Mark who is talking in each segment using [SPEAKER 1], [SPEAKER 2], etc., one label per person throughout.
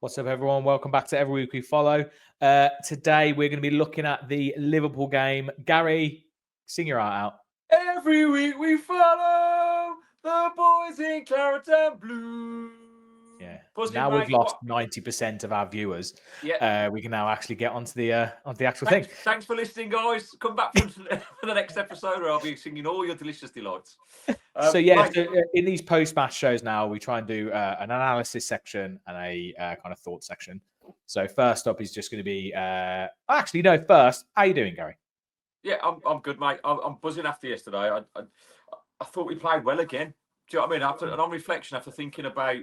[SPEAKER 1] What's up, everyone? Welcome back to Every Week We Follow. Today, we're going to be looking at the Liverpool game. Gary, sing your heart out.
[SPEAKER 2] Every week we follow the boys in claret and blue.
[SPEAKER 1] Yeah.
[SPEAKER 2] Buzzing,
[SPEAKER 1] now
[SPEAKER 2] mate.
[SPEAKER 1] we've lost 90% of our viewers.
[SPEAKER 2] Yeah.
[SPEAKER 1] We can now actually get onto the actual
[SPEAKER 2] Thanks,
[SPEAKER 1] thing.
[SPEAKER 2] Thanks for listening, guys. Come back for the next episode where I'll be singing all your delicious delights.
[SPEAKER 1] In these post-match shows now, we try and do an analysis section and a kind of thought section. So first up is just going to be... first, how you doing, Gary?
[SPEAKER 2] Yeah, I'm good, mate. I'm buzzing after yesterday. I thought we played well again. Do you know what I mean? On reflection, after thinking about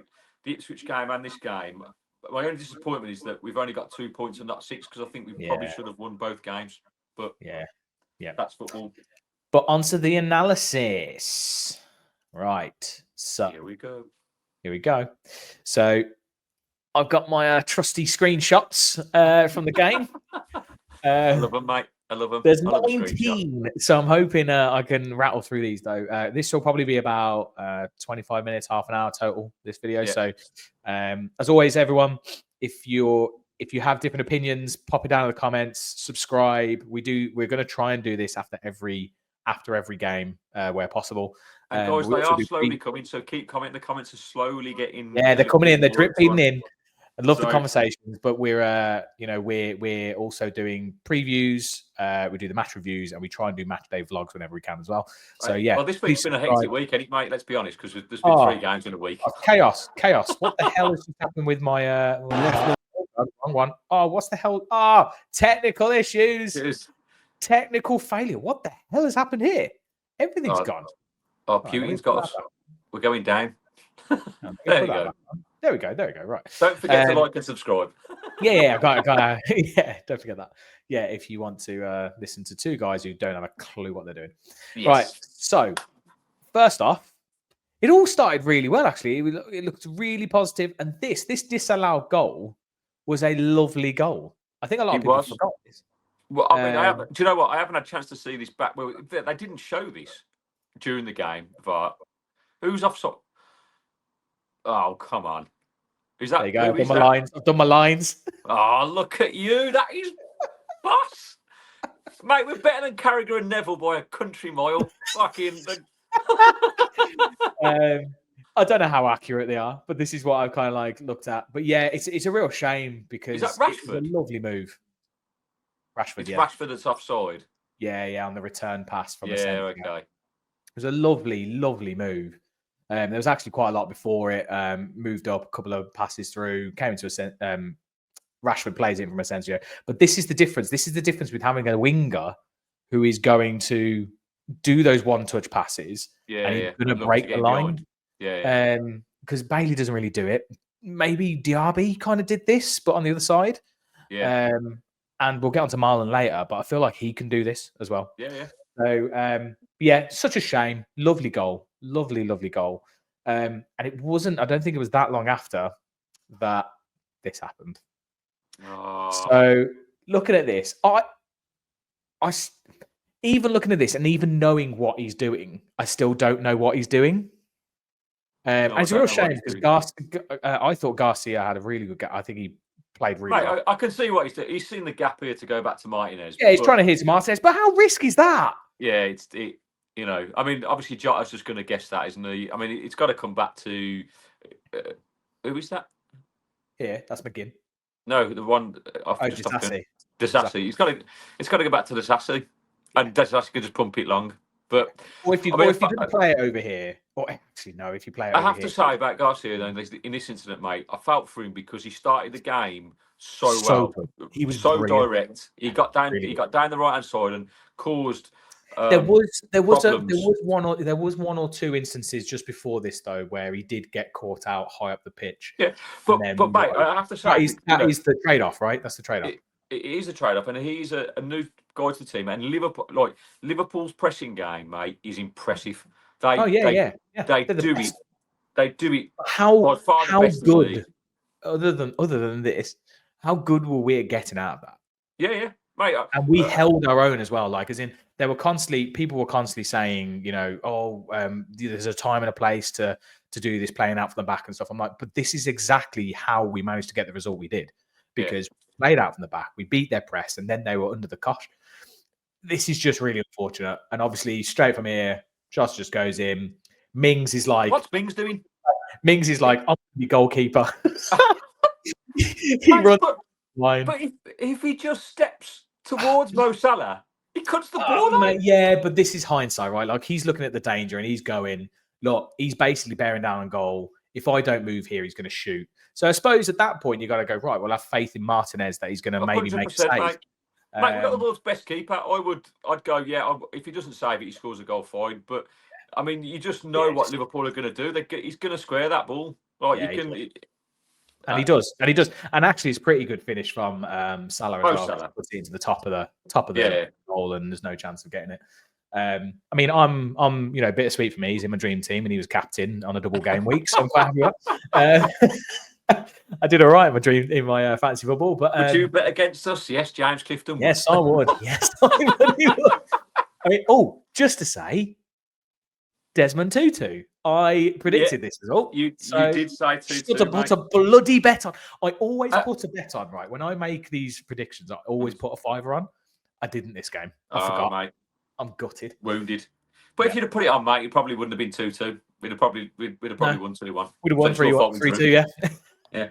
[SPEAKER 2] the Ipswich game and this game, my only disappointment is that we've only got 2 points and not 6, because I think we probably should have won both games. But yeah, that's football.
[SPEAKER 1] But onto the analysis. Right. So
[SPEAKER 2] here we
[SPEAKER 1] go. So I've got my trusty screenshots from the game.
[SPEAKER 2] I love them, mate. I love them.
[SPEAKER 1] There's 19, so I'm hoping I can rattle through these, though. This will probably be about 25 minutes, half an hour total, this video. Yeah. So, as always, everyone, if you have different opinions, pop it down in the comments, subscribe. We're going to try and do this after every game where possible.
[SPEAKER 2] And guys, they are slowly coming, so keep commenting. The comments are slowly getting...
[SPEAKER 1] Yeah, they're coming in. They're dripping in. I love the conversations, but we're also doing previews. We do the match reviews, and we try and do match day vlogs whenever we can as well. So yeah.
[SPEAKER 2] Well, this week's been a hectic week, mate. Let's be honest, because there's been 3 games in a week.
[SPEAKER 1] Chaos! What the hell has happened with my? Wrong one. Oh, what's the hell? Oh, technical issues. Technical failure. What the hell has happened here? Everything's gone.
[SPEAKER 2] Oh, Putin's got us. We're going down. There you go.
[SPEAKER 1] There we go. Right.
[SPEAKER 2] Don't forget to like and subscribe.
[SPEAKER 1] Yeah. Yeah, don't forget that. Yeah, if you want to listen to 2 guys who don't have a clue what they're doing. Yes. Right. So, first off, it all started really well, actually. It looked really positive. And this disallowed goal was a lovely goal. I think a lot of people forgot this.
[SPEAKER 2] Well, I mean, do you know what? I haven't had a chance to see this back. Well, they didn't show this during the game. But who's offside? Oh, come on. Is that,
[SPEAKER 1] there you go. I've done my lines.
[SPEAKER 2] Oh, look at you. That is boss. Mate, we're better than Carragher and Neville by a country mile. Fucking.
[SPEAKER 1] I don't know how accurate they are, but this is what I've kind of like looked at. But yeah, it's a real shame because
[SPEAKER 2] is that Rashford?
[SPEAKER 1] It's a lovely move. Rashford,
[SPEAKER 2] it's Rashford that's offside.
[SPEAKER 1] Yeah, on the return pass from the
[SPEAKER 2] centre. Okay.
[SPEAKER 1] It was a lovely, lovely move. There was actually quite a lot before it. Moved up a couple of passes through, came into a Rashford plays it from Asensio. But this is the difference. This is the difference with having a winger who is going to do those one-touch passes and he's going to break the line.
[SPEAKER 2] Yeah.
[SPEAKER 1] Because Bailey doesn't really do it. Maybe Diaby kind of did this, but on the other side.
[SPEAKER 2] Yeah.
[SPEAKER 1] And we'll get on to Marlon later, but I feel like he can do this as well.
[SPEAKER 2] Yeah.
[SPEAKER 1] So, such a shame. Lovely goal. Lovely goal. And it wasn't, I don't think it was that long after that this happened.
[SPEAKER 2] Oh.
[SPEAKER 1] So, looking at this, I even looking at this and even knowing what he's doing, I still don't know what he's doing. And it's a real shame because I thought Garcia had a really good game. I think he played really well.
[SPEAKER 2] I can see what he's doing. He's seen the gap here to go back to Martinez.
[SPEAKER 1] Yeah, he's trying to hit Martinez, but how risky is that?
[SPEAKER 2] Yeah, I mean, obviously Jota's just going to guess that, isn't he? I mean, it's got to come back to who is that?
[SPEAKER 1] Yeah, that's McGinn.
[SPEAKER 2] No, the one.
[SPEAKER 1] Disassi.
[SPEAKER 2] Disassi. It's got to go back to Disassi, and Disassi can just pump it long. But
[SPEAKER 1] if you didn't play it over here, or actually no, if you play it,
[SPEAKER 2] I have to say about Garcia though, in this incident, mate, I felt for him because he started the game so well.
[SPEAKER 1] Good. He was
[SPEAKER 2] so
[SPEAKER 1] brilliant.
[SPEAKER 2] Direct. He got down. He got down the right hand side and caused.
[SPEAKER 1] There was one or two instances just before this though where he did get caught out high up the pitch.
[SPEAKER 2] Yeah, but mate, I have to say
[SPEAKER 1] that is the trade-off, right? That's the trade-off.
[SPEAKER 2] It is a trade-off, and he's a new guy to the team. And Liverpool's pressing game, mate, is impressive. They do it. They do it.
[SPEAKER 1] How good? Other than this, how good were we at getting out of that?
[SPEAKER 2] Yeah. Mate,
[SPEAKER 1] and we held our own as well. Like, as in, people were constantly saying, there's a time and a place to to do this playing out from the back and stuff. I'm like, but this is exactly how we managed to get the result we did, because we played out from the back, we beat their press, and then they were under the cosh. This is just really unfortunate. And obviously, straight from here, Josh just goes in. Mings is like,
[SPEAKER 2] what's Mings doing?
[SPEAKER 1] Mings is like, I'm going to be goalkeeper. He runs line.
[SPEAKER 2] But if he just steps towards Mo Salah, he cuts the ball out.
[SPEAKER 1] Yeah, but this is hindsight, right? Like, he's looking at the danger and he's going, look, he's basically bearing down on goal. If I don't move here, he's going to shoot. So I suppose at that point, you got to go, right, well, have faith in Martinez that he's going to maybe make a save.
[SPEAKER 2] Mate, we've got the world's best keeper. I'd go, yeah, if he doesn't save it, he scores a goal, fine. But, I mean, you just know what Liverpool are going to do. He's going to square that ball. Like,
[SPEAKER 1] And he does. And actually, it's a pretty good finish from Salah as well.
[SPEAKER 2] Salah.
[SPEAKER 1] Puts it into the top of the goal, and there's no chance of getting it. I mean, I'm bittersweet for me. He's in my dream team, and he was captain on a double game week, so I'm quite happy with that. I did all right in my fantasy football. But
[SPEAKER 2] would you bet against us? Yes, James Clifton.
[SPEAKER 1] Yes, I would. Yes, I would. I mean, just to say, Desmond Tutu. I predicted this result.
[SPEAKER 2] You did say Tutu.
[SPEAKER 1] Put a bloody bet on. I always put a bet on, right? When I make these predictions, I always put a $5 on. I didn't this game. I forgot. Mate. I'm gutted.
[SPEAKER 2] Wounded. But if you'd have put it on, mate, it probably wouldn't have been 2-2. We'd have probably won 2-1.
[SPEAKER 1] We'd have won 3-2, yeah.
[SPEAKER 2] Yeah.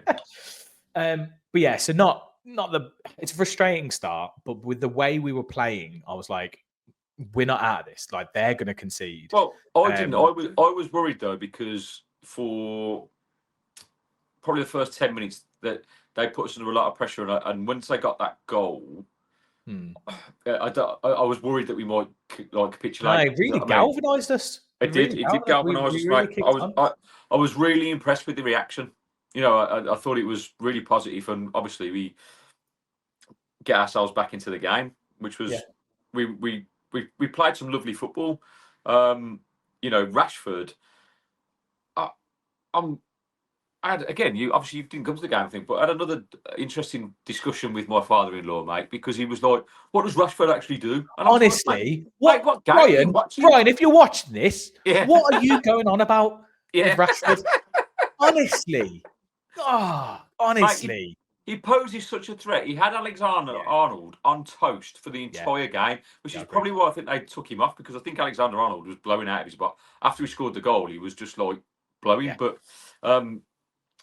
[SPEAKER 1] But yeah, so not the. It's a frustrating start, but with the way we were playing, I was like, we're not out of this. Like, they're going to concede.
[SPEAKER 2] Well, I didn't. I was worried though, because for probably the first 10 minutes that they put us under a lot of pressure, and once they got that goal, I was worried that we might capitulate.
[SPEAKER 1] No, it really galvanised us.
[SPEAKER 2] It did galvanise us, mate. I was really impressed with the reaction. You know, I thought it was really positive, and obviously we get ourselves back into the game, which was we played some lovely football. You know, Rashford. You obviously didn't come to the game, I think, but I had another interesting discussion with my father-in-law, mate, because he was like, "What does Rashford actually do?" And
[SPEAKER 1] honestly, Brian, if you're watching this, what are you going on about with Rashford? Honestly, honestly.
[SPEAKER 2] Mate, he poses such a threat. He had Alexander-Arnold on toast for the entire game, which is probably why I think they took him off, because I think Alexander-Arnold was blowing out of his butt. After he scored the goal, he was just like blowing. Yeah. But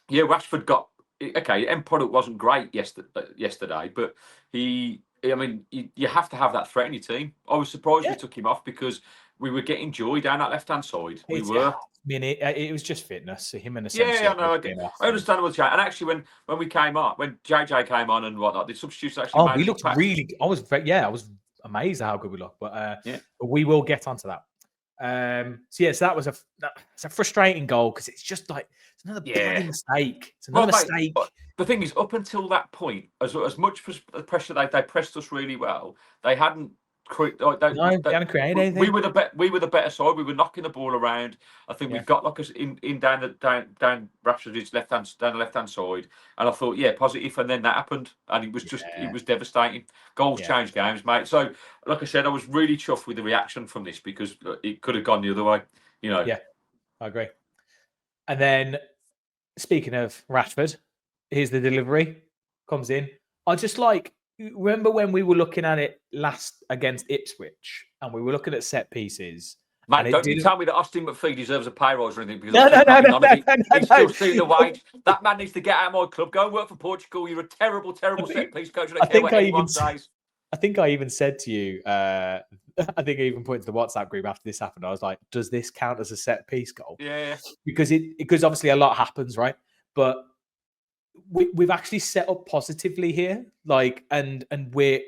[SPEAKER 2] Rashford got okay. End product wasn't great yesterday, but you have to have that threat in your team. I was surprised we took him off, because we were getting joy down that left-hand side.
[SPEAKER 1] It was just fitness. So him and
[SPEAKER 2] I know. I understand what's going on. And actually, when we came on, when JJ came on and whatnot, the substitutes actually.
[SPEAKER 1] We looked really. I was amazed at how good we looked. But we will get onto that. So that was a frustrating goal, because it's just like it's another bloody mistake. It's another mistake.
[SPEAKER 2] The thing is, up until that point, as much pressure they pressed us really well, they hadn't. They
[SPEAKER 1] hadn't created anything.
[SPEAKER 2] We were the better side. We were knocking the ball around. I think we got like us in down Rashford's down the left hand side, and I thought positive, and then that happened, and it was just it was devastating. Goals change games, mate. So, like I said, I was really chuffed with the reaction from this, because it could have gone the other way. You know.
[SPEAKER 1] Yeah, I agree. And then, speaking of Rashford, here's the delivery. Comes in. I just remember when we were looking at it last against Ipswich, and we were looking at set pieces.
[SPEAKER 2] Mate, don't you tell me that Austin McPhee deserves a pay rise or anything, because he's still stealing the wage. That man needs to get out of my club. Go and work for Portugal. You're a terrible set piece coach. I
[SPEAKER 1] think I even said to you, I think I even pointed to the WhatsApp group after this happened. I was like, does this count as a set piece goal?
[SPEAKER 2] Yeah.
[SPEAKER 1] Because obviously a lot happens, right? But we've actually set up positively here, and we're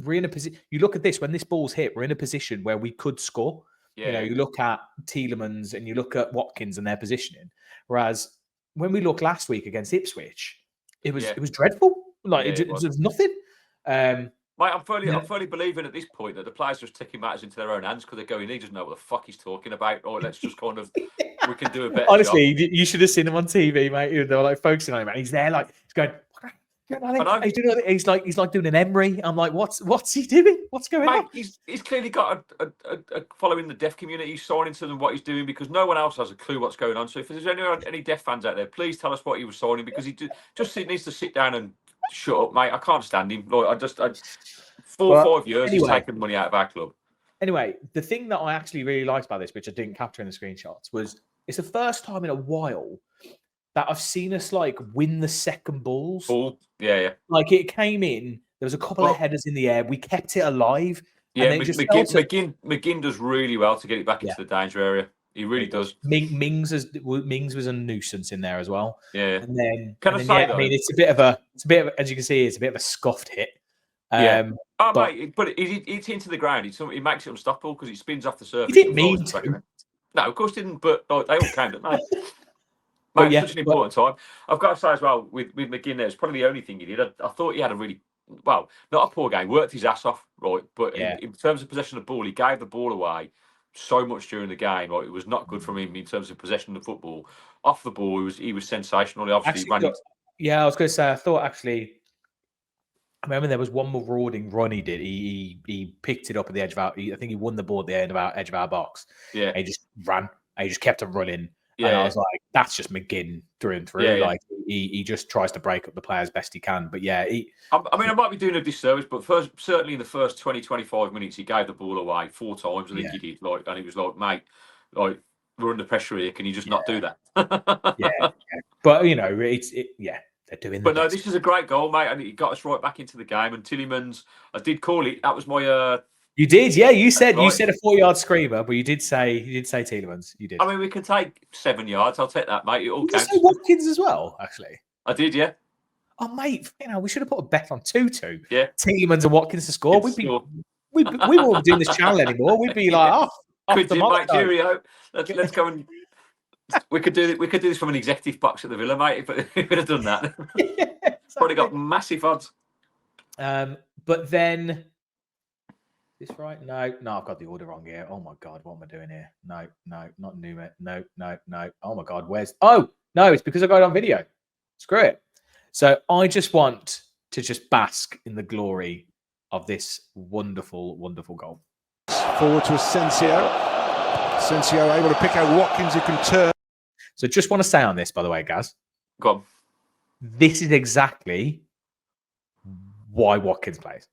[SPEAKER 1] in a position. You look at this, when this ball's hit, we're in a position where we could score. You know, you look at Tielemans and you look at Watkins and their positioning. Whereas when we looked last week against Ipswich, it was dreadful. It was nothing.
[SPEAKER 2] Mate, I'm fully believing at this point that the players are just taking matters into their own hands, because they're going, he doesn't know what the fuck he's talking about, or let's just kind of, we can do a better
[SPEAKER 1] Honestly,
[SPEAKER 2] job.
[SPEAKER 1] You should have seen him on TV, mate. They were focusing on him, and he's there, he's going,
[SPEAKER 2] I know.
[SPEAKER 1] He's like doing an Emery. I'm like, what's he doing? What's going on?
[SPEAKER 2] He's clearly got a following the deaf community. He's signing to them what he's doing because no one else has a clue what's going on. So if there's any deaf fans out there, please tell us what he was signing because he just needs to sit down and shut up, mate. I can't stand him. Like, 4 or 5 years he's taken money out of our club.
[SPEAKER 1] Anyway, the thing that I actually really liked about this, which I didn't capture in the screenshots, was it's the first time in a while that I've seen us like win the second balls.
[SPEAKER 2] Yeah.
[SPEAKER 1] Like it came in, there was a couple of headers in the air, we kept it alive.
[SPEAKER 2] Yeah, McGinn does really well to get it back into the danger area. He really does.
[SPEAKER 1] Mings was a nuisance in there as well.
[SPEAKER 2] Yeah.
[SPEAKER 1] And then
[SPEAKER 2] I
[SPEAKER 1] mean, it's a bit of as you can see, it's a bit of a scuffed hit.
[SPEAKER 2] Mate, but it's into the ground. It makes it unstoppable because it spins off the surface.
[SPEAKER 1] He didn't mean to.
[SPEAKER 2] No, of course didn't. But they all came, didn't they? Mate, such an important time. I've got to say as well with McGinn, there, it's probably the only thing he did. I thought he had a really not a poor game. Worked his ass off, right? But in terms of possession of the ball, he gave the ball away so much during the game. Like, it was not good from him in terms of possession of the football. Off the ball, he was sensational. He obviously ran.
[SPEAKER 1] I was going to say, I thought actually. I remember there was one marauding run he did. He picked it up at the edge of our. I think he won the ball at the edge of our box.
[SPEAKER 2] Yeah,
[SPEAKER 1] and he just ran. And he just kept on running.
[SPEAKER 2] Yeah,
[SPEAKER 1] and I was like, that's just McGinn through and through.
[SPEAKER 2] Yeah,
[SPEAKER 1] like he just tries to break up the play as best he can. But yeah,
[SPEAKER 2] I mean, I might be doing a disservice, but certainly in the first 20-25 minutes, he gave the ball away 4 times. I think he did. Like, and he was like, mate, like we're under pressure here. Can you just not do that?
[SPEAKER 1] yeah. But you know, they're doing.
[SPEAKER 2] But no, this is a great goal, mate, and it got us right back into the game. And Tielemans, I did call it. That was my.
[SPEAKER 1] You did, yeah. You said a 4-yard screamer, but you did say Tielemans. You did.
[SPEAKER 2] I mean, we can take 7 yards. I'll take that, mate. It all counts.
[SPEAKER 1] Did you say Watkins as well? Actually,
[SPEAKER 2] I did, yeah.
[SPEAKER 1] Oh, mate, we should have put a bet on 2-2.
[SPEAKER 2] Yeah,
[SPEAKER 1] Tielemans and Watkins to score. We won't be doing this channel anymore. We'd be like, off the mark.
[SPEAKER 2] Cheerio. Let's go and. We could do this from an executive box at the Villa, mate. If we could have done that, exactly. Probably got massive odds.
[SPEAKER 1] But then, is this right? No, I've got the order wrong here. Oh my god, what am I doing here? No, not Nunez. No. Oh my god, where's? Oh no, it's because I got it on video. Screw it. So I just want to bask in the glory of this wonderful, wonderful goal.
[SPEAKER 3] Forward to Asensio. Asensio able to pick out Watkins who can turn.
[SPEAKER 1] So just want to say on this, by the way, Gaz.
[SPEAKER 2] Go on.
[SPEAKER 1] This is exactly why Watkins plays.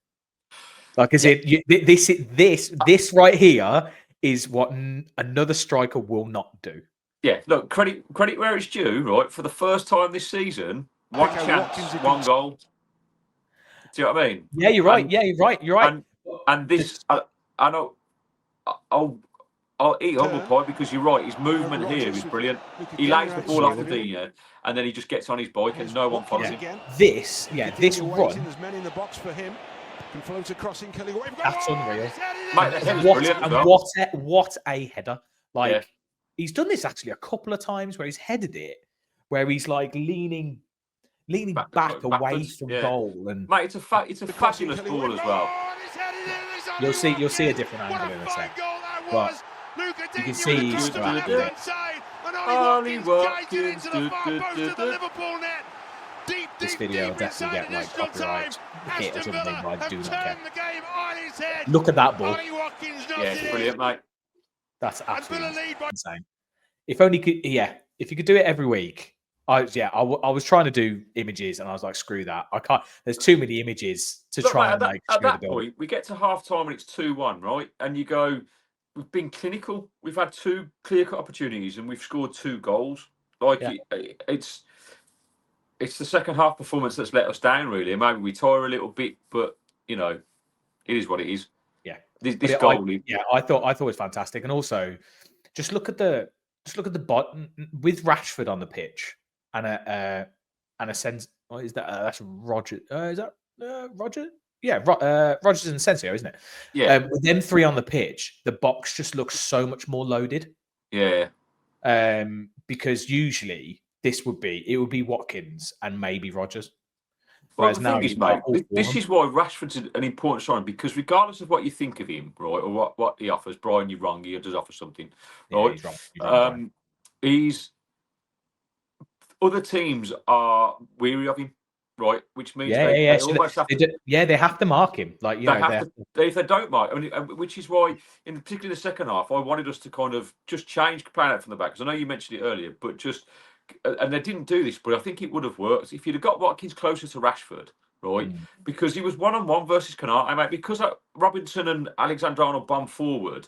[SPEAKER 1] Like, this right here is what another striker will not do.
[SPEAKER 2] Yeah, look, credit where it's due, right? For the first time this season, one chance, one goal. Do you know what I mean?
[SPEAKER 1] Yeah, you're right. You're right.
[SPEAKER 2] And this, I know, I'll eat humble pie because you're right. His movement here is brilliant. He lays the ball off the D, and then he just gets on his bike and no one follows him.
[SPEAKER 1] This run. That's unreal.
[SPEAKER 2] Mate, the header's brilliant as well.
[SPEAKER 1] What a header. Like, he's done this actually a couple of times where he's headed it, where he's like leaning back away from goal. And
[SPEAKER 2] mate, it's a fabulous ball as well.
[SPEAKER 1] You'll see a different angle in a sec. But you can see he's
[SPEAKER 2] Ollie Watkins.
[SPEAKER 1] This video will definitely get like copyright hit or something, but I do not care. Look at that ball.
[SPEAKER 2] Yeah, it's brilliant, mate.
[SPEAKER 1] That's absolutely insane. If only if you could do it every week. I was trying to do images and I was like, screw that. I can't. There's too many images to try and like.
[SPEAKER 2] At that point, we get to half time and it's 2-1, right? And you go, we've been clinical. We've had 2 clear-cut opportunities and we've scored 2 goals. Like it's the second half performance that's let us down, really. Maybe we tire a little bit, but you know, it is what it is.
[SPEAKER 1] Yeah,
[SPEAKER 2] this goal.
[SPEAKER 1] I thought it was fantastic, and also just look at the bottom with Rashford on the pitch and a sense. What is that? That's Roger. Is that Roger? Yeah, Rogers and Asensio, isn't it?
[SPEAKER 2] Yeah.
[SPEAKER 1] With them 3 on the pitch, the box just looks so much more loaded.
[SPEAKER 2] Yeah.
[SPEAKER 1] Because usually it would be Watkins and maybe Rogers.
[SPEAKER 2] Well, the thing is, mate, this is why Rashford's an important sign, because regardless of what you think of him, right, or what he offers, Brian, you're wrong. He does offer something, right? Yeah, he's wrong. Other teams are weary of him. right? Which means
[SPEAKER 1] Yeah,
[SPEAKER 2] they
[SPEAKER 1] So
[SPEAKER 2] almost have to.
[SPEAKER 1] they have to mark him. Like
[SPEAKER 2] They have to. If they don't mark, I mean, which is why, in particularly the second half, I wanted us to kind of just change playing out from the back. Because I know you mentioned it earlier, but just and they didn't do this, but I think it would have worked if you'd have got Watkins closer to Rashford, right? Because he was 1-on-1 versus Canate, mate. Because Robinson and Alexander-Arnold bomb forward,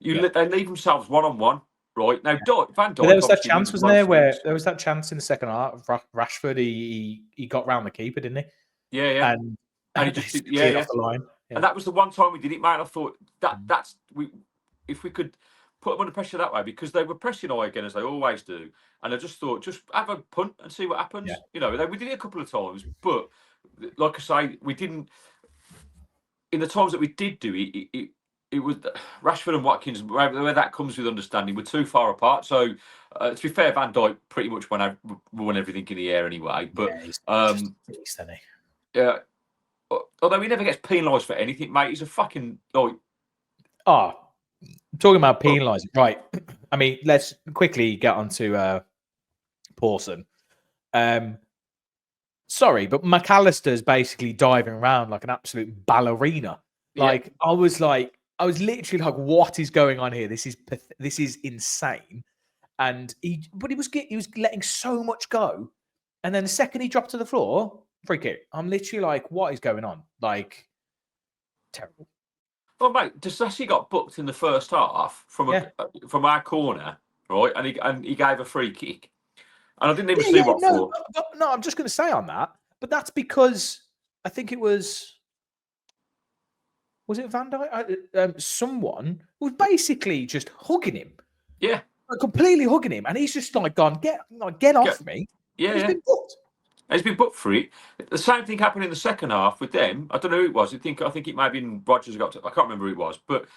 [SPEAKER 2] they leave themselves 1-on-1. Right now, Van Dijk.
[SPEAKER 1] But there was that chance, wasn't there? Where there was that chance in the second half. Rashford, he got round the keeper, didn't he?
[SPEAKER 2] Yeah.
[SPEAKER 1] And
[SPEAKER 2] he just
[SPEAKER 1] off the line. Yeah.
[SPEAKER 2] And that was the one time we did it, mate. I thought if we could put them under pressure that way, because they were pressing high again as they always do, and I just thought, just have a punt and see what happens. Yeah. We did it a couple of times, but like I say, we didn't. In the times that we did do it, it was Rashford and Watkins, where that comes with understanding, were too far apart. So, to be fair, Van Dijk pretty much won everything in the air anyway. But yeah, although he never gets penalised for anything, mate. He's a fucking like.
[SPEAKER 1] Oh, talking about penalising, right? I mean, let's quickly get on to Pawson. Sorry, but McAllister's basically diving around like an absolute ballerina. Like I was literally like, what is going on here? This is insane. And he was letting so much go, and then the second he dropped to the floor, free kick. I'm literally like, what is going on? Like, terrible.
[SPEAKER 2] Well, mate, Disassi got booked in the first half from our corner, right? And he gave a free kick, and I didn't even see what for.
[SPEAKER 1] No, I'm just going to say on that, but that's because I think it was it Van Dijk? Someone was basically just hugging him.
[SPEAKER 2] Yeah.
[SPEAKER 1] Like, completely hugging him. And he's just like gone, get off me.
[SPEAKER 2] Yeah.
[SPEAKER 1] He's been booked.
[SPEAKER 2] He's been booked for it. The same thing happened in the second half with them. I don't know who it was. I think it might have been Rodgers. I can't remember who it was. But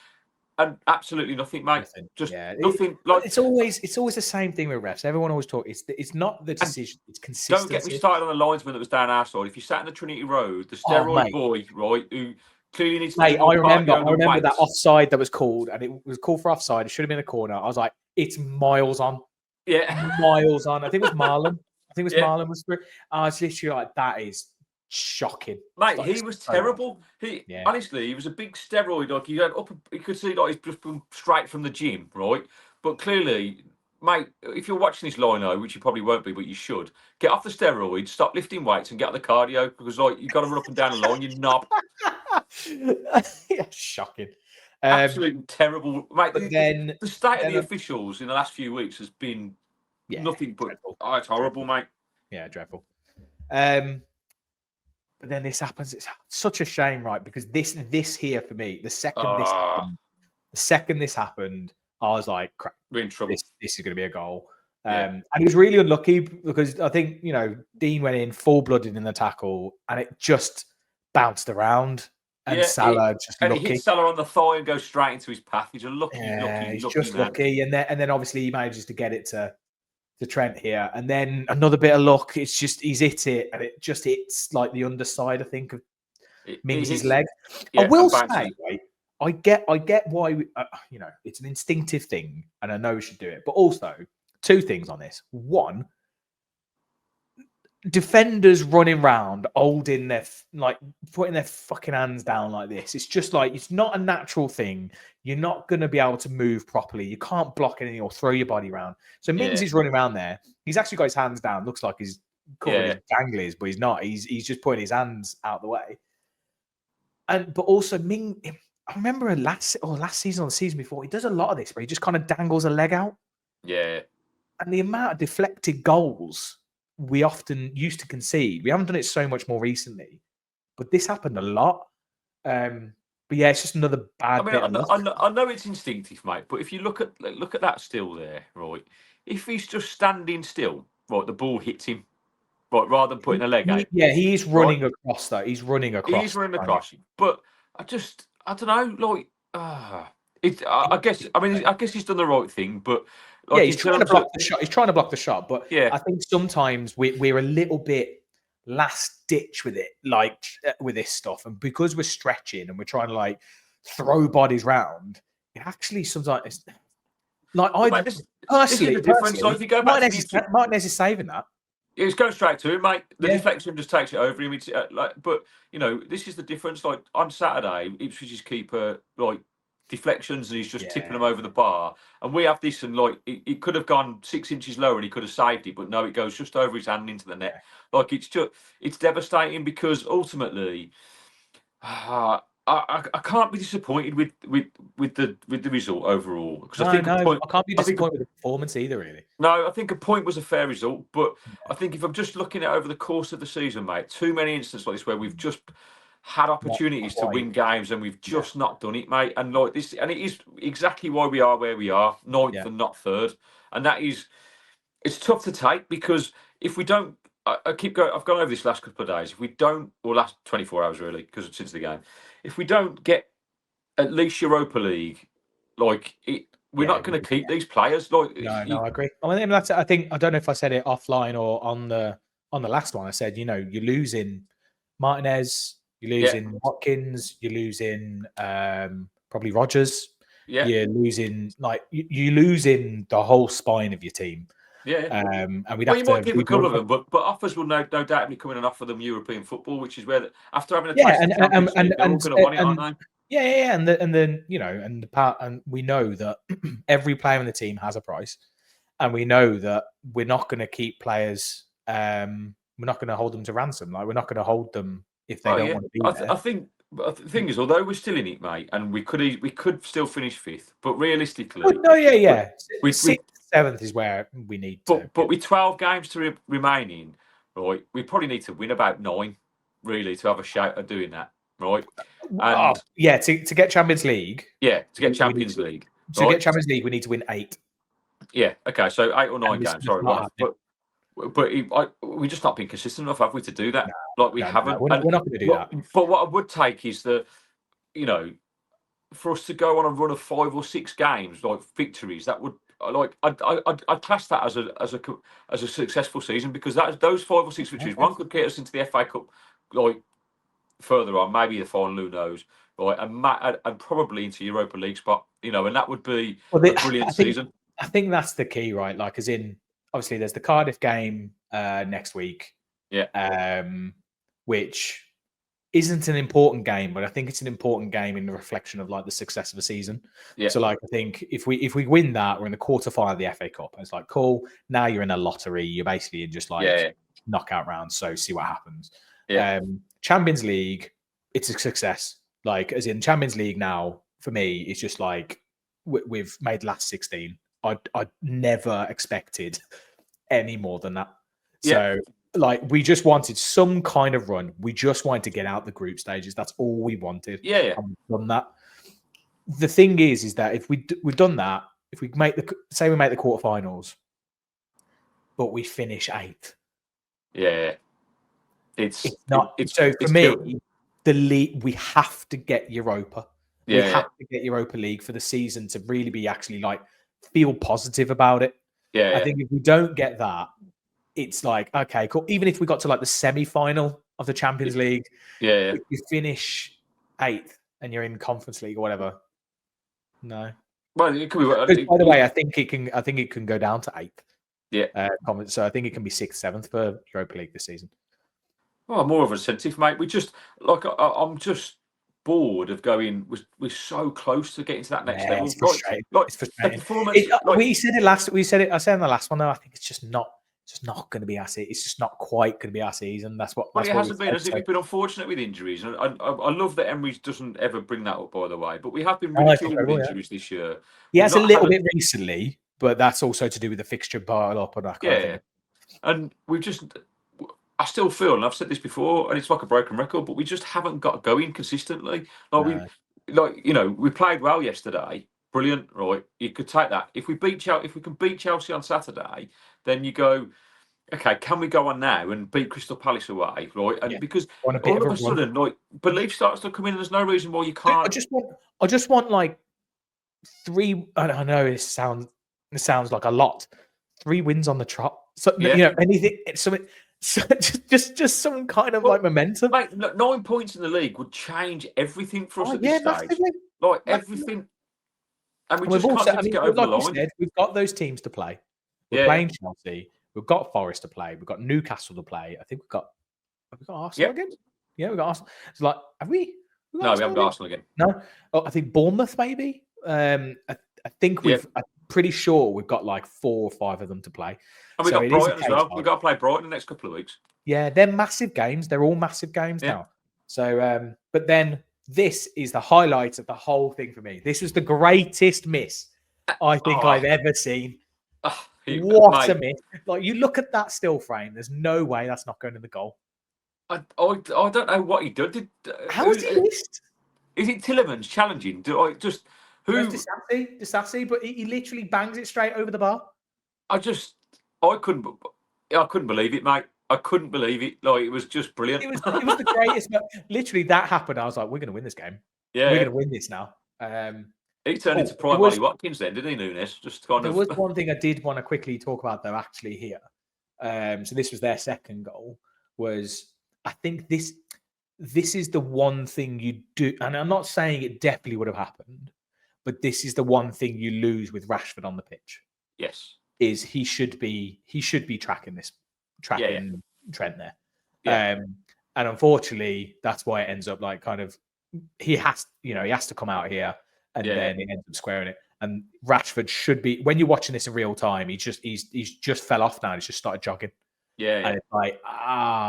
[SPEAKER 2] and absolutely nothing, mate. Nothing.
[SPEAKER 1] It's always the same thing with refs. Everyone always talks. It's not the decision. It's consistency.
[SPEAKER 2] Don't get me started on the linesman that was down our side. If you sat in the Trinity Road, the steroid boy, right, who clearly needs to.
[SPEAKER 1] Mate, I remember that offside that was called, and it was called for offside. It should have been a corner. I was like, it's miles on.
[SPEAKER 2] Yeah,
[SPEAKER 1] miles on. I think it was Marlon. Marlon was through. I was literally like, that is shocking.
[SPEAKER 2] Mate, he was terrible. Honestly, he was a big steroid. Like you could see like he's just been straight from the gym, right? But clearly, mate, if you're watching this lino, which you probably won't be, but you should, get off the steroids, stop lifting weights, and get on the cardio, because like you've got to run up and down the line, you knob.
[SPEAKER 1] Shocking.
[SPEAKER 2] Absolutely terrible, mate.
[SPEAKER 1] But then
[SPEAKER 2] the state of the officials in the last few weeks has been nothing but it's horrible, mate.
[SPEAKER 1] Yeah, dreadful. But then this happens. It's such a shame, right? Because this here for me, the second this happened, I was like, crap,
[SPEAKER 2] we're in trouble.
[SPEAKER 1] This is going to be a goal. And he was really unlucky because I think Dean went in full-blooded in the tackle, and it just bounced around. And Salah
[SPEAKER 2] he hit Salah on the thigh and goes straight into his path. He's a lucky.
[SPEAKER 1] He's just lucky, and then obviously he manages to get it to Trent here, and then another bit of luck. It's just he's hit it, and it just hits like the underside, I think, of Mings' leg. I will say, right, I get why it's an instinctive thing, and I know we should do it, but also two things on this. One, defenders running around, holding putting their fucking hands down like this. It's just like, it's not a natural thing. You're not going to be able to move properly. You can't block anything or throw your body around. So Mings is running around there. He's actually got his hands down. Looks like he's covering his danglies, but he's not. He's just putting his hands out the way. But also Ming, I remember last season or the season before, he does a lot of this where he just kind of dangles a leg out.
[SPEAKER 2] Yeah.
[SPEAKER 1] And the amount of deflected goals we often used to concede. We haven't done it so much more recently, but this happened a lot. But yeah, it's just another bad bit of luck.
[SPEAKER 2] I know it's instinctive, mate, but if you look at that still there, right? If he's just standing still, right, the ball hits him, right, rather than putting a leg out.
[SPEAKER 1] Yeah, he is running across though. He's running across.
[SPEAKER 2] He's running across. But I don't know, like I guess he's done the right thing, but
[SPEAKER 1] like, he's trying to block the shot. He's trying to block the shot, but I think sometimes we're a little bit last ditch with it, like with this stuff, and because we're stretching and we're trying to like throw bodies round, it actually sometimes it's like personally,
[SPEAKER 2] if you go back
[SPEAKER 1] Martinez is saving that.
[SPEAKER 2] It's going straight to him, mate. The
[SPEAKER 1] Yeah.
[SPEAKER 2] deflection just takes it over him. It's but this is the difference. Like on Saturday, Ipswich's keeper deflections, and he's just tipping them over the bar. And we have this, and it could have gone 6 inches lower, and he could have saved it, but no, it goes just over his hand into the net. Like it's devastating because ultimately, I can't be disappointed with the result overall. Because I
[SPEAKER 1] can't be disappointed with the performance either, really.
[SPEAKER 2] No, I think a point was a fair result, but I think if I'm just looking at over the course of the season, mate, too many instances like this where we've just had opportunities to win games and we've just not done it, mate. And like this, and it is exactly why we are where we are, ninth and not third. And it's tough to take because if we don't, I've gone over this last couple of days. If we don't, or last 24 hours really, because since the game, if we don't get at least Europa League, we're not going to keep these players.
[SPEAKER 1] No, I agree. I mean, I don't know if I said it offline or on the last one. I said, you're losing Martinez, you're losing Watkins, you're losing probably Rodgers.
[SPEAKER 2] Yeah.
[SPEAKER 1] You're losing you're losing the whole spine of your team.
[SPEAKER 2] Yeah.
[SPEAKER 1] And we'd
[SPEAKER 2] you
[SPEAKER 1] have
[SPEAKER 2] might
[SPEAKER 1] to
[SPEAKER 2] keep a couple of them, but offers will no doubt be coming and offer them European football, which is where after having a
[SPEAKER 1] taste
[SPEAKER 2] of Champions League, they're all going to want it, aren't they?
[SPEAKER 1] Yeah, and then and we know that every player in the team has a price, and we know that we're not going to keep players. We're not going to hold them to ransom. We're not going to hold them if they don't want to be there.
[SPEAKER 2] I think the thing is, although we're still in it, mate, and we could still finish fifth, but realistically,
[SPEAKER 1] sixth, seventh is where we need.
[SPEAKER 2] But with 12 games to remaining, right, we probably need to win about 9, really, to have a shout at doing that. Right. And
[SPEAKER 1] to get Champions League.
[SPEAKER 2] Yeah, to get Champions League.
[SPEAKER 1] To get Champions League, we need to win 8.
[SPEAKER 2] Yeah. Okay. So 8 or 9 games. Sorry, but we're just not being consistent enough, have we, to do that? Haven't.
[SPEAKER 1] We're not going to do that.
[SPEAKER 2] But what I would take is that, for us to go on a run of 5 or 6 games, victories, that would I'd class that as a successful season because those 5 or 6 victories, one could get us into the FA Cup, further on, maybe the final, who knows, right? And probably into Europa League spot, and that would be a brilliant season.
[SPEAKER 1] I think that's the key, right? As in, obviously, there's the Cardiff game next week, which isn't an important game, but I think it's an important game in the reflection of the success of the season. Yeah. So, I think if we win that, we're in the quarterfinal of the FA Cup. And it's cool. Now you're in a lottery. You're basically in just knockout rounds. So see what happens. Yeah. Champions League, it's a success. As in Champions League now, for me, it's just we've made last 16. I'd never expected any more than that. Yeah. So, we just wanted some kind of run. We just wanted to get out the group stages. That's all we wanted.
[SPEAKER 2] Yeah.
[SPEAKER 1] And we've done that. The thing is that if we've done that, if we make the quarterfinals, but we finish 8th.
[SPEAKER 2] Yeah.
[SPEAKER 1] It's not. For me, the league, we have to get Europa. We have to get Europa League for the season to really be actually feel positive about it.
[SPEAKER 2] Yeah.
[SPEAKER 1] I think if we don't get that, it's okay, cool. Even if we got to the semi-final of the Champions League, if you finish 8th and you're in Conference League or whatever, no.
[SPEAKER 2] Well, it could be.
[SPEAKER 1] By the way, I think it can go down to 8th.
[SPEAKER 2] Yeah.
[SPEAKER 1] So I think it can be 6th, 7th for Europa League this season.
[SPEAKER 2] Well, more of an incentive, mate. We just I'm just bored of going. We're so close to getting to that next level.
[SPEAKER 1] It's frustrating. It's frustrating.
[SPEAKER 2] We
[SPEAKER 1] said it last. I said in the last one though. I think it's just not going to be our season. It's just not quite going to be our season. That's what.
[SPEAKER 2] It hasn't been. We've been unfortunate with injuries, and I love that Emery doesn't ever bring that up. By the way, but we have been ridiculed with injuries this year.
[SPEAKER 1] He has a little bit recently, but that's also to do with the fixture pile up and that kind of thing.
[SPEAKER 2] And we've just. I still feel, and I've said this before, and it's like a broken record, but we just haven't got going consistently. We played well yesterday, brilliant, right? You could take that. If we can beat Chelsea on Saturday, then you go, okay, can we go on now and beat Crystal Palace away, right? And because all of a sudden, belief starts to come in, and there's no reason why you can't.
[SPEAKER 1] I just want 3. I know it sounds like a lot. 3 wins on the trot. So anything, something. So just some kind of momentum.
[SPEAKER 2] Mate, 9 points in the league would change everything for us at this stage.
[SPEAKER 1] Massively.
[SPEAKER 2] Everything. And we just can't get over the line.
[SPEAKER 1] We've got those teams to play. We're playing Chelsea. We've got Forest to play. We've got Newcastle to play. I think have we got Arsenal again? Yeah, we've got Arsenal. It's like, have we?
[SPEAKER 2] No, we haven't got Arsenal again.
[SPEAKER 1] No. Oh, I think Bournemouth maybe. I think I'm pretty sure we've got like 4 or 5 of them to play.
[SPEAKER 2] And we've got Brighton as well. We've got to play Brighton in the next couple of weeks.
[SPEAKER 1] Yeah, they're massive games. They're all massive games now. So, but then this is the highlight of the whole thing for me. This was the greatest miss I think I've ever seen. What a miss. Like, you look at that still frame, there's no way that's not going in the goal.
[SPEAKER 2] I don't know what he did.
[SPEAKER 1] How was he missed?
[SPEAKER 2] Is it Tillemans challenging?
[SPEAKER 1] Disassi, but he literally bangs it straight over the bar.
[SPEAKER 2] I couldn't believe it, mate. I couldn't believe it. Like, it was just brilliant.
[SPEAKER 1] It was the greatest. Literally, that happened. I was like, we're going to win this game.
[SPEAKER 2] Yeah,
[SPEAKER 1] we're going to win this now.
[SPEAKER 2] He turned into Prime Ollie Watkins then, didn't he, Nunez?
[SPEAKER 1] There was one thing I did want to quickly talk about, though, actually, here. So this was their second goal. I think this is the one thing you do, and I'm not saying it definitely would have happened, but this is the one thing you lose with Rashford on the pitch.
[SPEAKER 2] Yes.
[SPEAKER 1] Is he should be tracking Trent there.
[SPEAKER 2] Yeah.
[SPEAKER 1] And unfortunately, that's why it ends up like kind of he has to come out here and then it ends up squaring it. And Rashford should be, when you're watching this in real time, he's just fell off now. He's just started jogging.
[SPEAKER 2] Yeah.
[SPEAKER 1] And it's like,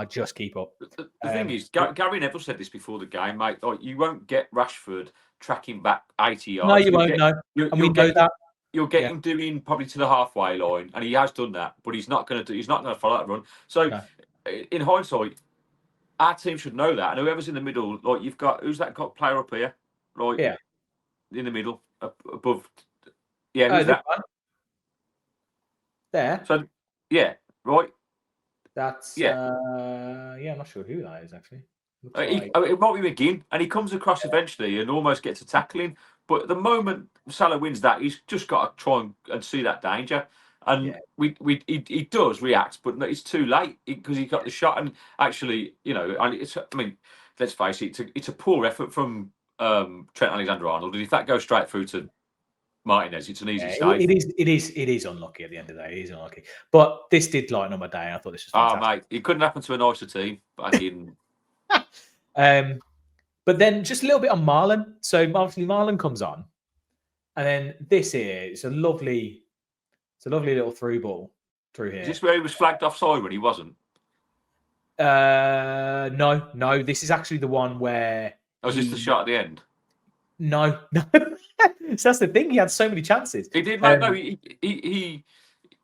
[SPEAKER 1] just keep up.
[SPEAKER 2] The thing is, Gary Neville said this before the game, mate. Like, you won't get Rashford tracking back 80 yards.
[SPEAKER 1] No, you won't. No, and we know that.
[SPEAKER 2] You'll get him doing probably to the halfway line, and he has done that. But he's not going to follow that run. So, in hindsight, our team should know that. And whoever's in the middle, like, you've got who's that got player up here, like in the middle, above. Yeah, who's that?
[SPEAKER 1] One. There.
[SPEAKER 2] So, right.
[SPEAKER 1] That's I'm not sure who that is actually.
[SPEAKER 2] It might be McGinn, and he comes across eventually and almost gets a tackling. But the moment Salah wins that, he's just got to try and see that danger. And he does react, but it's too late because he got the shot. And actually, let's face it, it's a poor effort from Trent Alexander-Arnold. And if that goes straight through to Martinez, it's an easy save.
[SPEAKER 1] It is unlucky at the end of the day. It is unlucky. But this did lighten up my day. I thought this was fantastic.
[SPEAKER 2] Mate, it couldn't happen to a nicer team back in.
[SPEAKER 1] But then just a little bit on Marlon. So obviously Marlon comes on, and then this here is a lovely little through ball through here.
[SPEAKER 2] Is this where he was flagged offside when he wasn't?
[SPEAKER 1] No. This is actually the one where.
[SPEAKER 2] Was this the shot at the end?
[SPEAKER 1] No. So that's the thing. He had so many chances.
[SPEAKER 2] He did, mate. No,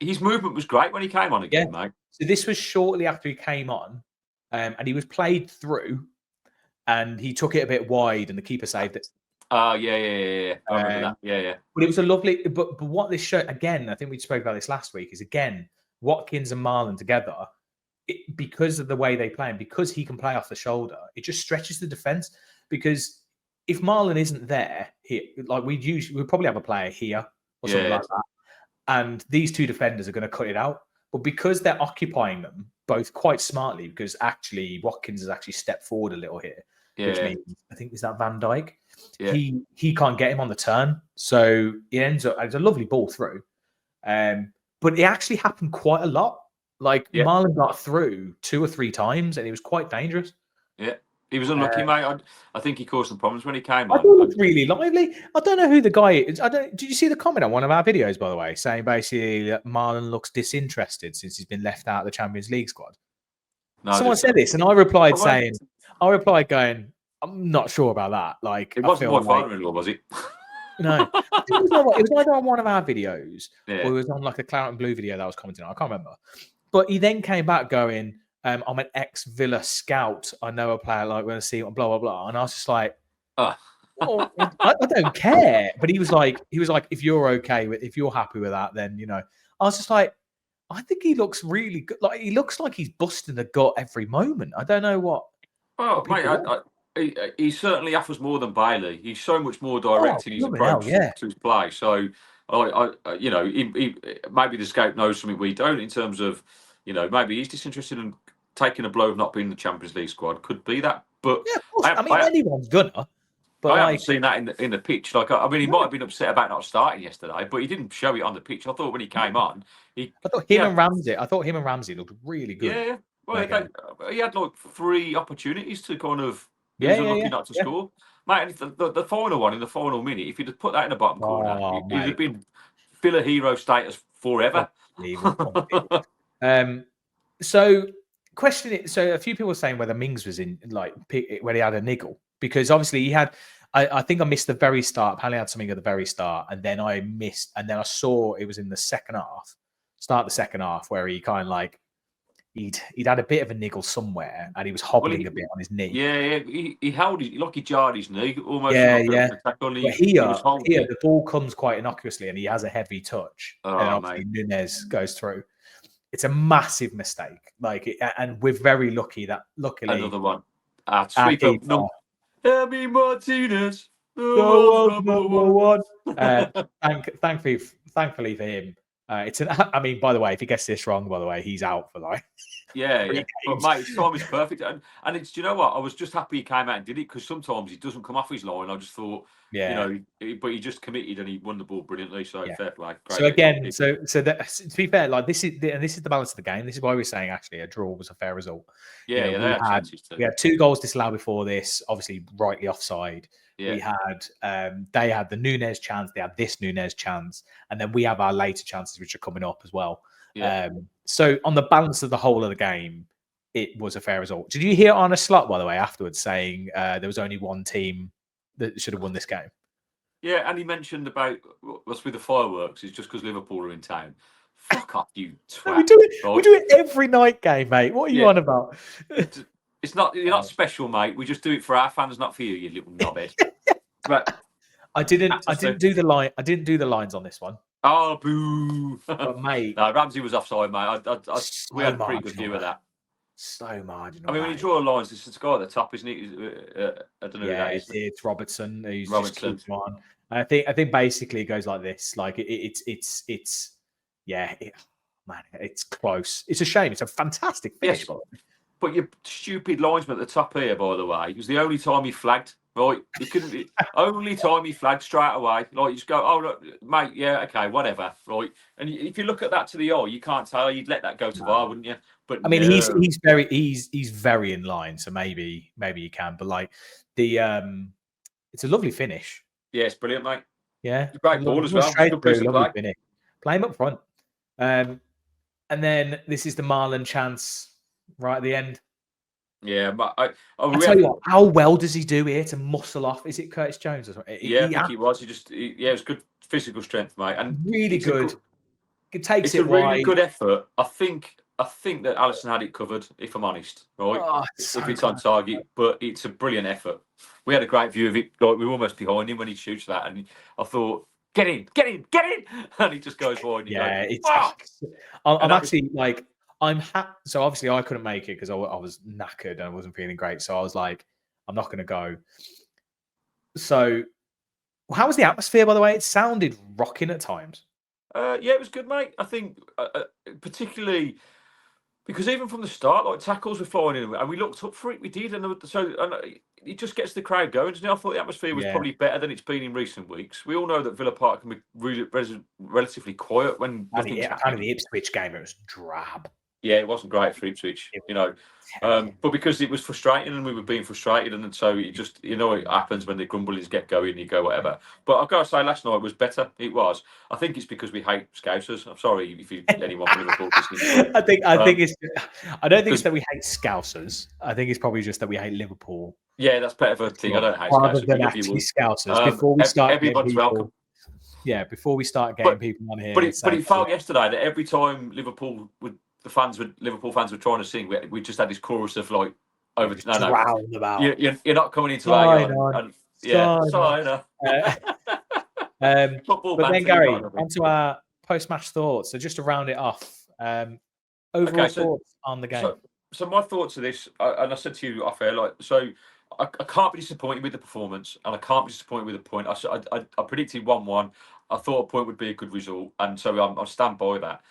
[SPEAKER 2] his movement was great when he came on again, mate.
[SPEAKER 1] So this was shortly after he came on, and he was played through, and he took it a bit wide, and the keeper saved it.
[SPEAKER 2] Yeah. I remember that. Yeah.
[SPEAKER 1] But it was a lovely. But what this showed again, I think we spoke about this last week, is again Watkins and Marlon together, because of the way they play, and because he can play off the shoulder, it just stretches the defense. Because if Marlon isn't there, here, like we'd probably have a player here or something like that, and these two defenders are going to cut it out. But because they're occupying them both quite smartly, because actually Watkins has actually stepped forward a little here, which means I think is that Van Dijk. Yeah. He can't get him on the turn, so it ends up it's a lovely ball through. But it actually happened quite a lot. Like Marlon got through 2 or 3 times, and it was quite dangerous.
[SPEAKER 2] Yeah. He was unlucky, mate. I think he caused some problems when he came
[SPEAKER 1] on.
[SPEAKER 2] I
[SPEAKER 1] thought it looked really lively. I don't know who the guy is. Did you see the comment on one of our videos, by the way, saying basically that Marlon looks disinterested since he's been left out of the Champions League squad? No, someone said this, and I replied going, I'm not sure about that. Like,
[SPEAKER 2] it wasn't my father-in-law, was it?
[SPEAKER 1] No, it was either on one of our videos or it was on like a Claret and Blue video that I was commenting on. I can't remember. But he then came back going, I'm an ex-Villa scout. I know a player like when I see him, blah, blah, blah. And I was just like, I don't care. But he was like, if you're happy with that, then, I was just like, I think he looks really good. Like, he looks like he's busting the gut every moment. I don't know what.
[SPEAKER 2] Well, mate, he certainly offers more than Bailey. He's so much more direct in his approach to his play. So, maybe the scout knows something we don't in terms of, maybe he's disinterested in taking a blow of not being in the Champions League squad. Could be that. But
[SPEAKER 1] yeah, of course. Anyone's gonna. But
[SPEAKER 2] I haven't seen that in the pitch. Like, I mean, he might have been upset about not starting yesterday, but he didn't show it on the pitch. I thought when he came on,
[SPEAKER 1] I thought him and Ramsey looked really good.
[SPEAKER 2] Yeah. Well, he had like 3 opportunities to kind of. He
[SPEAKER 1] Yeah,
[SPEAKER 2] was unlucky not to score. Mate, and the final one in the final minute, if he'd have put that in the bottom corner, he'd have been Villa hero status forever.
[SPEAKER 1] Unbelievable. So a few people were saying whether Mings was in, like, when he had a niggle, because obviously he had. I think I missed the very start. Apparently, I had something at the very start, and then I missed, and then I saw it was in the second half, start the second half, where he kind of like he'd had a bit of a niggle somewhere, and he was hobbling a bit on his knee.
[SPEAKER 2] Yeah, he held his, like he jarred his knee almost.
[SPEAKER 1] Yeah.
[SPEAKER 2] But
[SPEAKER 1] here, the ball comes quite innocuously, and he has a heavy touch, and obviously Nunez goes through. It's a massive mistake, and we're very lucky that luckily
[SPEAKER 2] another one. Sweeper. Emi Martinez, number one.
[SPEAKER 1] Thankfully for him, I mean, by the way, if he gets this wrong, he's out for like.
[SPEAKER 2] Yeah. But mate, his time is perfect, and it's. Do you know what? I was just happy he came out and did it, because sometimes he doesn't come off his line. I just thought, but he just committed and he won the ball brilliantly. So fair play. Great.
[SPEAKER 1] So again, to be fair, like this is the balance of the game. This is why we're saying actually a draw was a fair result.
[SPEAKER 2] We had
[SPEAKER 1] 2 goals disallowed before this, obviously rightly offside.
[SPEAKER 2] Yeah.
[SPEAKER 1] We had they had the Nunez chance, they had this Nunez chance, and then we have our later chances which are coming up as well.
[SPEAKER 2] Yeah.
[SPEAKER 1] So on the balance of the whole of the game, it was a fair result. Did you hear Arne Slot, by the way, afterwards saying there was only one team that should have won this game?
[SPEAKER 2] Yeah, and he mentioned about what's with the fireworks is just because Liverpool are in town. Fuck off, you twat.
[SPEAKER 1] We do it every night game, mate. What are you on about?
[SPEAKER 2] It's not. You're not special, mate. We just do it for our fans, not for you, you little knobhead. But
[SPEAKER 1] I didn't do the line. I didn't do the lines on this one.
[SPEAKER 2] Oh, boo!
[SPEAKER 1] But mate,
[SPEAKER 2] no, Ramsey was offside, mate. We had a pretty good view of that.
[SPEAKER 1] So marginal.
[SPEAKER 2] I mean, when you draw lines, this is the guy at the top, isn't he? I don't know who that is.
[SPEAKER 1] It's Robertson. Who's just keeps on. And I think basically it goes like this. Like it's it's close. It's a shame. It's a fantastic finish.
[SPEAKER 2] Yes, but your stupid linesman at the top here, by the way, it was the only time he flagged. Right, he couldn't. Only time he flagged straight away. Like, you just go, oh look, mate, yeah, okay, whatever, right. And if you look at that to the eye, you can't tell. You'd let that go to VAR, wouldn't you? But
[SPEAKER 1] I mean, he's very in line, so maybe you can. But like it's a lovely finish.
[SPEAKER 2] Yeah, it's brilliant, mate.
[SPEAKER 1] Yeah,
[SPEAKER 2] great ball as well. Good place to play.
[SPEAKER 1] Play him up front, and then this is the Marlon chance right at the end.
[SPEAKER 2] Yeah, but
[SPEAKER 1] I tell you what, how well does he do here to muscle off? Is it Curtis Jones or something?
[SPEAKER 2] Yeah, I think he was. It was good physical strength, mate, and
[SPEAKER 1] really good. It takes
[SPEAKER 2] a really good effort. I think that Alisson had it covered, if I'm honest, right? If it's on target, but it's a brilliant effort. We had a great view of it. Like, we were almost behind him when he shoots that, and I thought, get in, and he just goes wide.
[SPEAKER 1] Yeah, I'm actually like. So obviously I couldn't make it because I was knackered and I wasn't feeling great. So I was like, I'm not going to go. So how was the atmosphere, by the way? It sounded rocking at times.
[SPEAKER 2] Yeah, it was good, mate. I think particularly because even from the start, like, tackles were flying in and we looked up for it. We did. And it just gets the crowd going. I thought the atmosphere was probably better than it's been in recent weeks. We all know that Villa Park can be really relatively quiet when
[SPEAKER 1] the Ipswich game, it was drab.
[SPEAKER 2] Yeah, it wasn't great for Ipswich, but because it was frustrating and we were being frustrated, and so it just, it happens when the grumblings get going, you go whatever. But I've got to say, last night was better. It was. I think it's because we hate Scousers. I'm sorry if anyone from Liverpool listening.
[SPEAKER 1] I don't think it's that we hate Scousers. I think it's probably just that we hate Liverpool.
[SPEAKER 2] Yeah, that's better of a thing. I don't hate
[SPEAKER 1] rather than actually Scousers. Before we start,
[SPEAKER 2] everyone's welcome.
[SPEAKER 1] Yeah, before we start getting people on here.
[SPEAKER 2] But it felt yesterday that every time Liverpool Liverpool fans were trying to sing, we just had this chorus of like over.
[SPEAKER 1] No.
[SPEAKER 2] You're not coming into our yard.
[SPEAKER 1] But then Gary, onto our post-match thoughts. So just to round it off, overall thoughts on the game.
[SPEAKER 2] So my thoughts of this, and I said to you off air, I can't be disappointed with the performance, and I can't be disappointed with the point. I predicted 1-1. I thought a point would be a good result, and so I stand by that.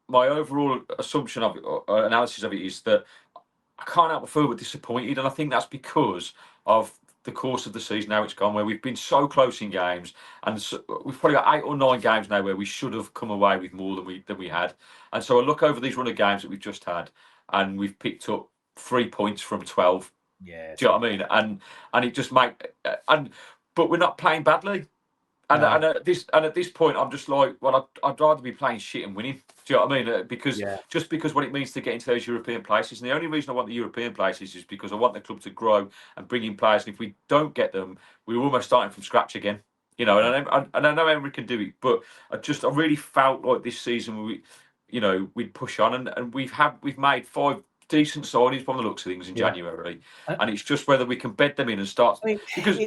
[SPEAKER 2] My overall assumption of it, analysis of it, is that I can't help but feel disappointed, and I think that's because of the course of the season, how it's gone, where we've been so close in games, and so, we've probably got 8 or 9 games now where we should have come away with more than we had. And so I look over these run of games that we've just had, and we've picked up 3 points from 12.
[SPEAKER 1] Yeah,
[SPEAKER 2] do you know what I mean? And it just but we're not playing badly. And,
[SPEAKER 1] no.
[SPEAKER 2] and at this point, I'm just like, well, I'd rather be playing shit and winning. Do you know what I mean? Because what it means to get into those European places. And the only reason I want the European places is because I want the club to grow and bring in players. And if we don't get them, we're almost starting from scratch again. You know, and I know Emery can do it, but I really felt like this season we'd push on, and we've made 5 decent signings from the looks of things in January, and it's just whether we can bed them in and start.
[SPEAKER 1] I mean,
[SPEAKER 2] because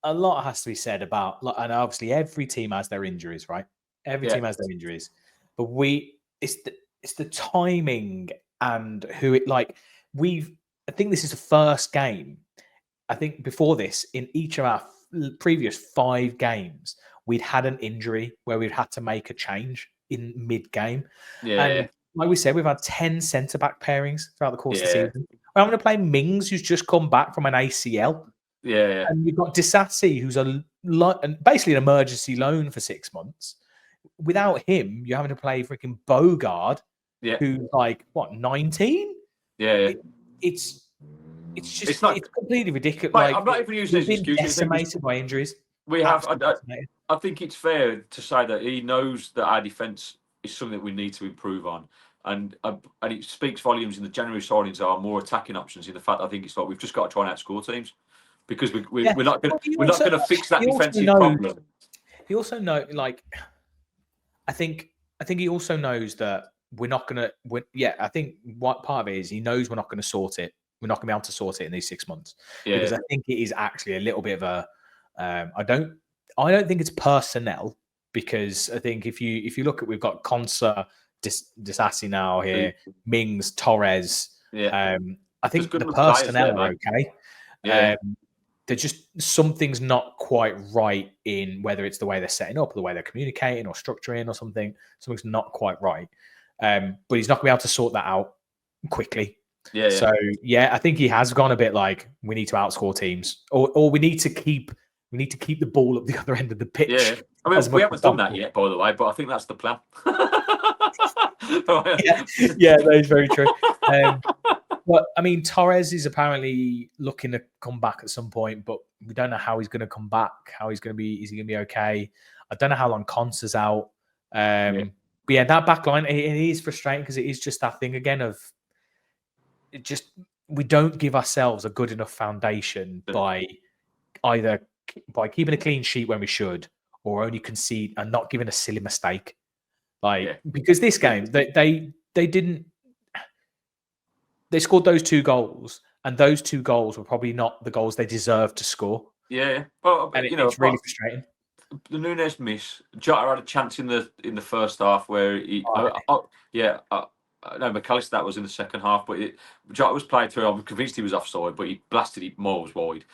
[SPEAKER 1] a lot has to be said about, and obviously every team has their injuries, right? Every team has their injuries, but it's the timing and who it like. I think this is the first game. I think before this, in each of our previous 5 games, we'd had an injury where we'd had to make a change in mid-game. And like we said, we've had 10 centre-back pairings throughout the course of the season. I'm going to play Mings, who's just come back from an ACL. And you've got Disassi, who's basically an emergency loan for 6 months. Without him, you're having to play freaking Bogard, who's like, 19? It's completely ridiculous.
[SPEAKER 2] Mate, I'm not even using this excuse.
[SPEAKER 1] Decimated by injuries.
[SPEAKER 2] I think it's fair to say that he knows that our defence is something that we need to improve on, and it speaks volumes in the January signings are more attacking options. In the fact, I think it's like we've just got to try and outscore teams because we're not going to fix that defensive problem.
[SPEAKER 1] He also knows, I think he also knows that we're not going to. I think what part of it is he knows we're not going to sort it. We're not going to be able to sort it in these 6 months because I think it is actually a little bit of a. I don't think it's personnel, because I think if you look at, we've got Konsa, Disassi now here, Mings, Torres. I think the personnel are okay. They're just, something's not quite right in whether it's the way they're setting up, or the way they're communicating, or structuring, or something. Something's not quite right. But he's not going to be able to sort that out quickly. So I think he has gone a bit like, we need to outscore teams, or we need to keep the ball at the other end of the pitch.
[SPEAKER 2] I mean, we haven't done that yet, by the way, but I think that's the plan.
[SPEAKER 1] That is very true. But I mean, Torres is apparently looking to come back at some point, but we don't know how he's going to come back. How he's going to be? Is he going to be okay? I don't know how long Konsa's out. But that back line, it is frustrating because it is just that thing again of we don't give ourselves a good enough foundation by keeping a clean sheet when we should, or only concede and not giving a silly mistake. Because this game, they didn't. They scored those 2 goals, and those 2 goals were probably not the goals they deserved to score.
[SPEAKER 2] Well,
[SPEAKER 1] and it's really frustrating.
[SPEAKER 2] The Nunez miss. Jota had a chance in the first half where he. No, McAllister, that was in the second half, but Jota was played through. I'm convinced he was offside, but he blasted it miles wide.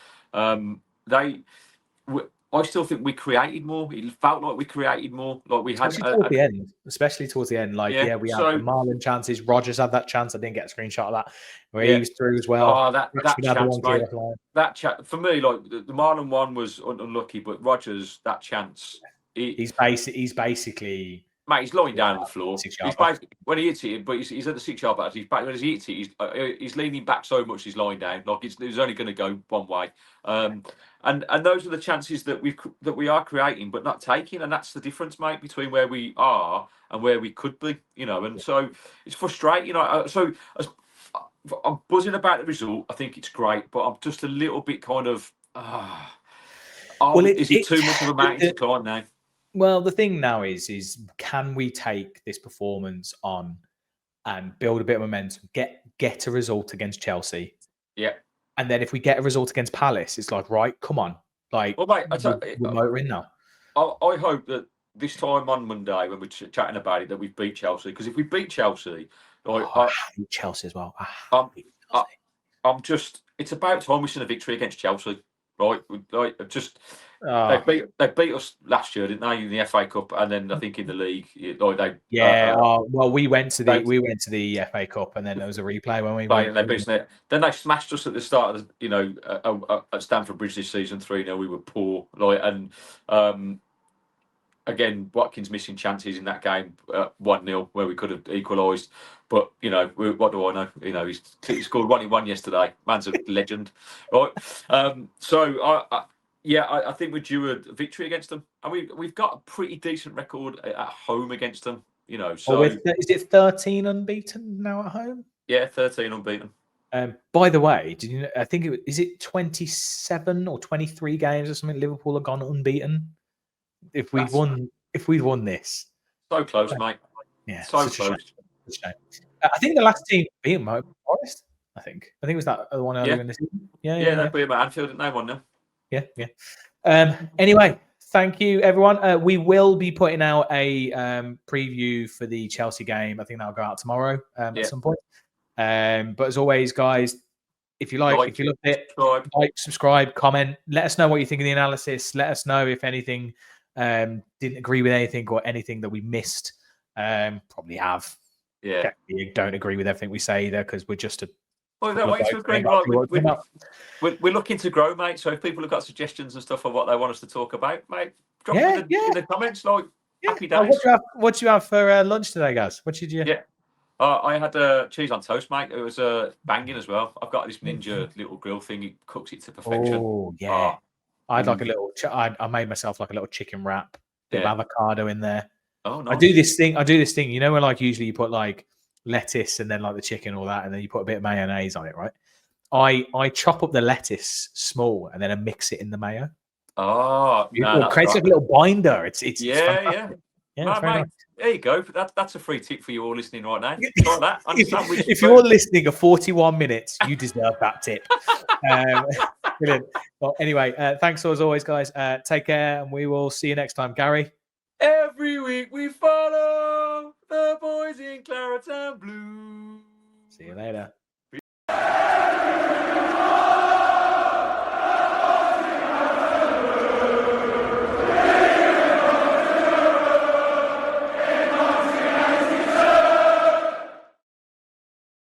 [SPEAKER 2] I still think we created more. It felt like we created more. Like we had
[SPEAKER 1] especially towards the end. We had the Marlon chances. Rodgers had that chance. I didn't get a screenshot of that where he was through as well.
[SPEAKER 2] Oh, that chance, mate. That chat for me, like the Marlon one was unlucky, but Rodgers, that chance.
[SPEAKER 1] He's basically.
[SPEAKER 2] Mate, he's lying down on the floor. When he hits it, but he's at the 6-yard box. When he hits it, he's leaning back so much he's lying down. Like it's only going to go one way. And those are the chances that we are creating but not taking, and that's the difference, mate, between where we are and where we could be. And so it's frustrating. So I'm buzzing about the result. I think it's great, but I'm just a little bit kind of. Is it too much of a mountain to climb now?
[SPEAKER 1] Well, the thing now is can we take this performance on and build a bit of momentum, get a result against Chelsea? And then if we get a result against Palace, it's like, right, come on. Mate, we're motoring now.
[SPEAKER 2] I hope that this time on Monday, when we're chatting about it, that we've beat Chelsea. Because if we beat Chelsea...
[SPEAKER 1] I hate Chelsea as well.
[SPEAKER 2] I'm just... It's about time we've seen a victory against Chelsea. right? Like just they beat us last year, didn't they? In the FA Cup, and then I think in the league,
[SPEAKER 1] well, we went to the FA Cup, and then there was a replay when we
[SPEAKER 2] went. They beat us. Then they smashed us at the start of at Stamford Bridge this season 3-0. We were poor, again, Watkins missing chances in that game, 1-0 where we could have equalised. But what do I know? He scored 1-1 yesterday. Man's a legend, right? So I think we're due a victory against them, and we've got a pretty decent record at home against them. So
[SPEAKER 1] is it 13 unbeaten now at home?
[SPEAKER 2] Yeah, 13 unbeaten.
[SPEAKER 1] By the way, did you know, I think is it 27 or 23 games or something? Liverpool have gone unbeaten. If we'd won this,
[SPEAKER 2] so close, mate.
[SPEAKER 1] Yeah,
[SPEAKER 2] so close.
[SPEAKER 1] I think the last team beat Forest. I think it was that one earlier in the season.
[SPEAKER 2] Yeah, they beat Anfield, didn't they? 1-0.
[SPEAKER 1] Yeah. Anyway, thank you, everyone. We will be putting out a preview for the Chelsea game. I think that'll go out tomorrow at some point. But as always, guys, if you loved it, subscribe, comment. Let us know what you think of the analysis. Let us know if anything didn't agree with anything or anything that we missed. Probably have.
[SPEAKER 2] Yeah.
[SPEAKER 1] Don't agree with everything we say either because we're just a.
[SPEAKER 2] Well, that way to agree. We're looking to grow, mate. So if people have got suggestions and stuff of what they want us to talk about, mate, drop it in the comments. Happy days.
[SPEAKER 1] What do you have for lunch today, guys? What did you?
[SPEAKER 2] Yeah. I had cheese on toast, mate. It was banging as well. I've got this Ninja little grill thing. It cooks it to perfection.
[SPEAKER 1] Oh, yeah. I'd like a little. I made myself like a little chicken wrap, bit of avocado in there.
[SPEAKER 2] Oh, nice.
[SPEAKER 1] I do this thing. You know, where usually you put lettuce and then the chicken, all that, and then you put a bit of mayonnaise on it, right? I chop up the lettuce small and then I mix it in the mayo.
[SPEAKER 2] Oh,
[SPEAKER 1] it creates a little binder. It's
[SPEAKER 2] yeah. Mate, nice. There you go. That's a free tip for you all listening right now. Try that.
[SPEAKER 1] If you're listening at 41 minutes, you deserve that tip. Brilliant. Well, anyway, thanks as always, guys. Take care, and we will see you next time. Gary?
[SPEAKER 2] Every week we follow the boys in claret and blue.
[SPEAKER 1] See you later.